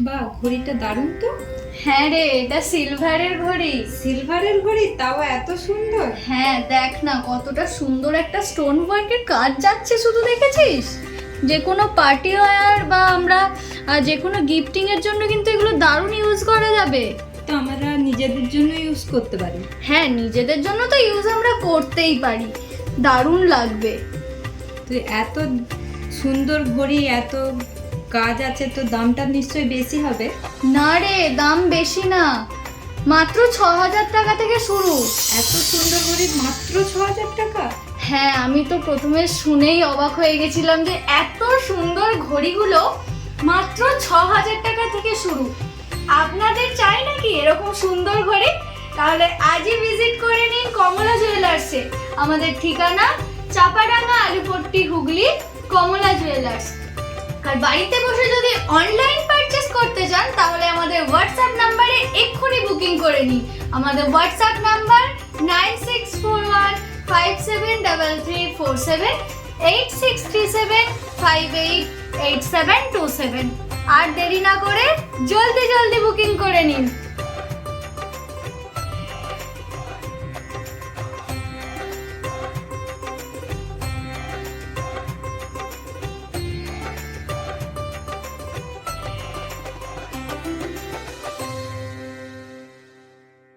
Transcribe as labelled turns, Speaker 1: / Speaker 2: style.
Speaker 1: বাহ, ঘড়িটা দারুণ তো।
Speaker 2: হ্যাঁ রে, এটা সিলভারের ঘড়ি।
Speaker 1: সিলভারের ঘড়ি, তাও এত সুন্দর।
Speaker 2: হ্যাঁ দেখ না কতটা সুন্দর একটা স্টোন ওয়ার্কের কাজ যাচ্ছে, শুধু দেখেছিস? যে কোনো পার্টি ওয়্যার বা আমরা যে কোনো গিফটিং এর জন্য কিন্তু এগুলো দারুণ ইউজ করা যাবে।
Speaker 1: তো আমরা নিজেদের জন্য ইউজ করতে পারি।
Speaker 2: হ্যাঁ, নিজেদের জন্য তো ইউজ আমরা করতেই পারি, দারুণ লাগবে।
Speaker 1: তো এত সুন্দর ঘড়ি, এত কাজ আছে, তো দামটা নিশ্চয়ই বেশি হবে।
Speaker 2: না রে, দাম বেশি না, মাত্র 6,000 টাকা থেকে শুরু।
Speaker 1: এত সুন্দর ঘড়ি মাত্র 6,000 টাকা?
Speaker 2: হ্যাঁ, আমি তো প্রথমে শুনেই অবাক হয়ে গেছিলাম যে এত সুন্দর ঘড়িগুলো মাত্র 6,000 টাকা থেকে শুরু। আপনাদের চাই নাকি এরকম সুন্দর ঘড়ি? তাহলে আজই ভিজিট করে নিন কমলা জুয়েলার্সে। আমাদের ঠিকানা চাপাডাঙ্গা, আলুপট্টি, হুগলি, কমলা জুয়েলার্স। আর বাড়িতে বসে যদি অনলাইন পারচেজ করতে চান তাহলে আমাদের হোয়াটসঅ্যাপ নাম্বারে এক্ষুনি বুকিং করে নিন। আমাদের হোয়াটসঅ্যাপ নাম্বার 9641573347, 8637588727। আর দেরি না করে জলদি জলদি বুকিং করে নিন।